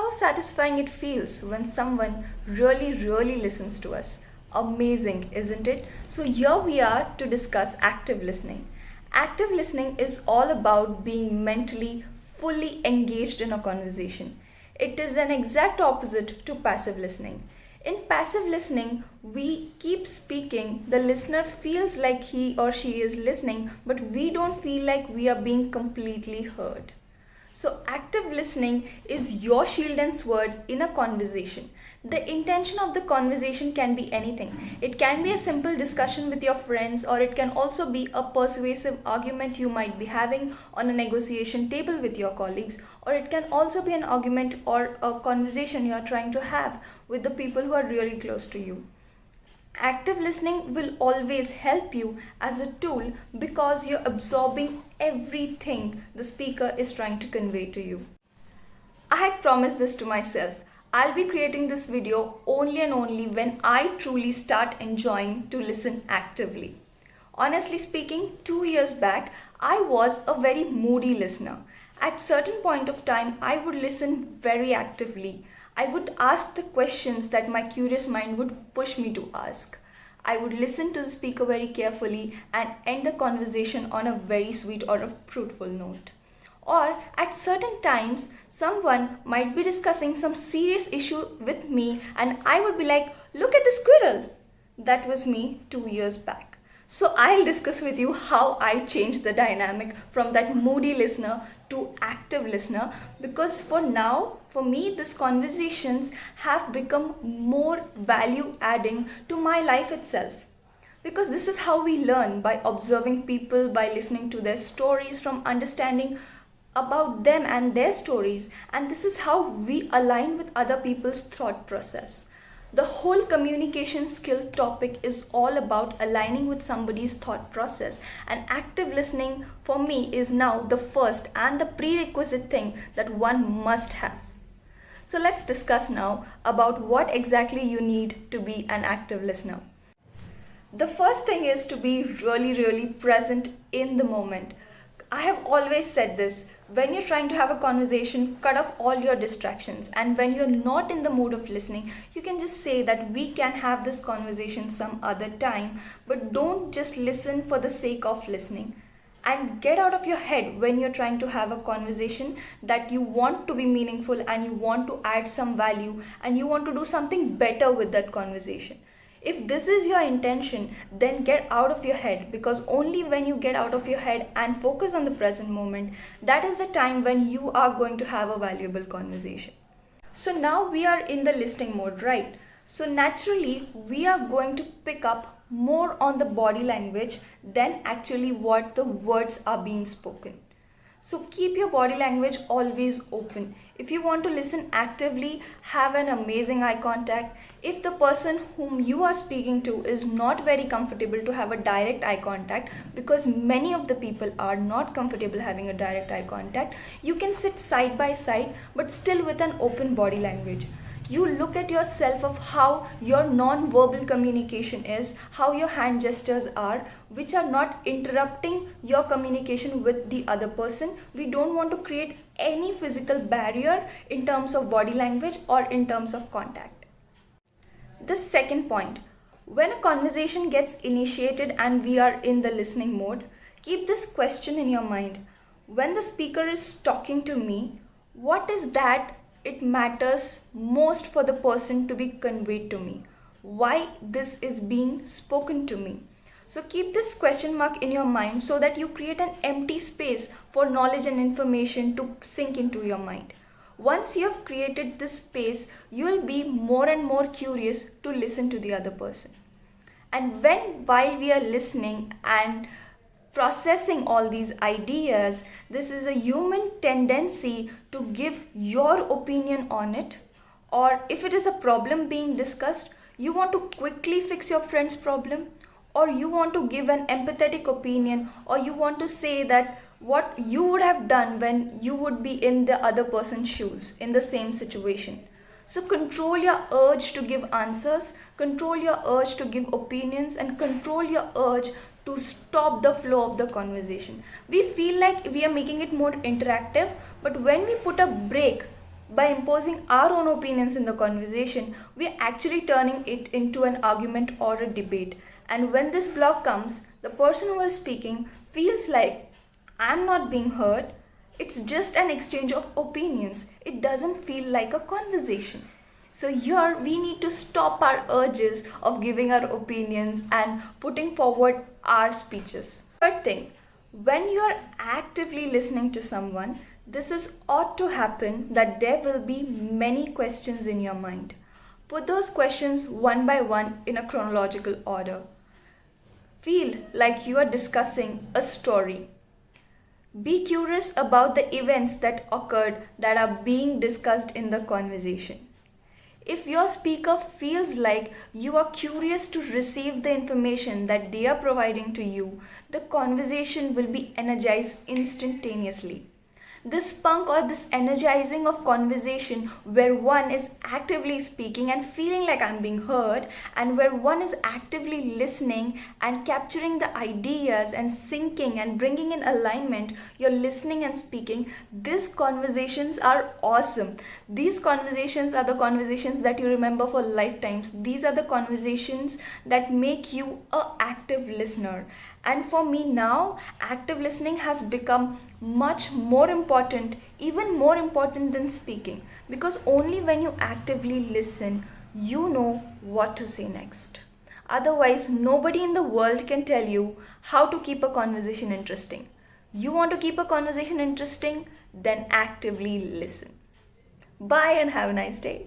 how satisfying it feels when someone really listens to us. Amazing, isn't it? So, here we are to discuss active listening. Active listening is all about being mentally fully engaged in a conversation. It is an exact opposite to passive listening. In passive listening, we keep speaking, the listener feels like he or she is listening, but we don't feel like we are being completely heard. So, active listening is your shield and sword in a conversation. The intention of the conversation can be anything. It can be a simple discussion with your friends, or it can also be a persuasive argument you might be having on a negotiation table with your colleagues, or it can also be an argument or a conversation you are trying to have with the people who are really close to you. Active listening will always help you as a tool because you're absorbing everything the speaker is trying to convey to you. I had promised this to myself. I'll be creating this video only and only when I truly start enjoying to listen actively. Honestly speaking, 2 years back, I was a very moody listener. At certain point of time, I would listen very actively. I would ask the questions that my curious mind would push me to ask. I would listen to the speaker very carefully and end the conversation on a very sweet or a fruitful note. Or at certain times, someone might be discussing some serious issue with me and I would be like, look at the squirrel. That was me 2 years back. So I'll discuss with you how I changed the dynamic from that moody listener to active listener, because for now, for me, these conversations have become more value adding to my life itself. Because this is how we learn, by observing people, by listening to their stories, from understanding about them and their stories, and this is how we align with other people's thought process. The whole communication skill topic is all about aligning with somebody's thought process, and active listening for me is now the first and the prerequisite thing that one must have. So let's discuss now about what exactly you need to be an active listener. The first thing is to be really present in the moment. I have always said this. When you're trying to have a conversation, cut off all your distractions. And when you're not in the mood of listening, you can just say that we can have this conversation some other time. But don't just listen for the sake of listening. And get out of your head when you're trying to have a conversation that you want to be meaningful and you want to add some value and you want to do something better with that conversation. If this is your intention, then get out of your head, because only when you get out of your head and focus on the present moment, that is the time when you are going to have a valuable conversation. So now we are in the listening mode, right? So naturally, we are going to pick up more on the body language than actually what the words are being spoken. So keep your body language always open. If you want to listen actively, have an amazing eye contact. If the person whom you are speaking to is not very comfortable to have a direct eye contact, because many of the people are not comfortable having a direct eye contact, you can sit side by side but still with an open body language. You look at yourself of how your non-verbal communication is, how your hand gestures are, which are not interrupting your communication with the other person. We don't want to create any physical barrier in terms of body language or in terms of contact. The second point, when a conversation gets initiated and we are in the listening mode, keep this question in your mind. When the speaker is talking to me, what is that it matters most for the person to be conveyed to me? Why this is being spoken to me? So keep this question mark in your mind so that you create an empty space for knowledge and information to sink into your mind. Once you have created this space, you will be more and more curious to listen to the other person. And while we are listening and processing all these ideas, this is a human tendency to give your opinion on it, or if it is a problem being discussed, you want to quickly fix your friend's problem, or you want to give an empathetic opinion, or you want to say that what you would have done when you would be in the other person's shoes in the same situation. So control your urge to give answers, control your urge to give opinions, and control your urge to stop the flow of the conversation. We feel like we are making it more interactive, but when we put a break By imposing our own opinions in the conversation, we are actually turning it into an argument or a debate. And when this block comes, the person who is speaking feels like I'm not being heard. It's just an exchange of opinions. It doesn't feel like a conversation. So here we need to stop our urges of giving our opinions and putting forward our speeches. Third thing, when you are actively listening to someone, this is ought to happen that there will be many questions in your mind. Put those questions one by one in a chronological order. Feel like you are discussing a story. Be curious about the events that occurred that are being discussed in the conversation. If your speaker feels like you are curious to receive the information that they are providing to you, the conversation will be energized instantaneously. This spunk or this energizing of conversation where one is actively speaking and feeling like I'm being heard, and where one is actively listening and capturing the ideas and syncing and bringing in alignment, you're listening and speaking, these conversations are awesome. These conversations are the conversations that you remember for lifetimes. These are the conversations that make you an active listener. And for me now, active listening has become much more important, even more important than speaking. Because only when you actively listen, you know what to say next. Otherwise, nobody in the world can tell you how to keep a conversation interesting. You want to keep a conversation interesting? Then actively listen. Bye and have a nice day.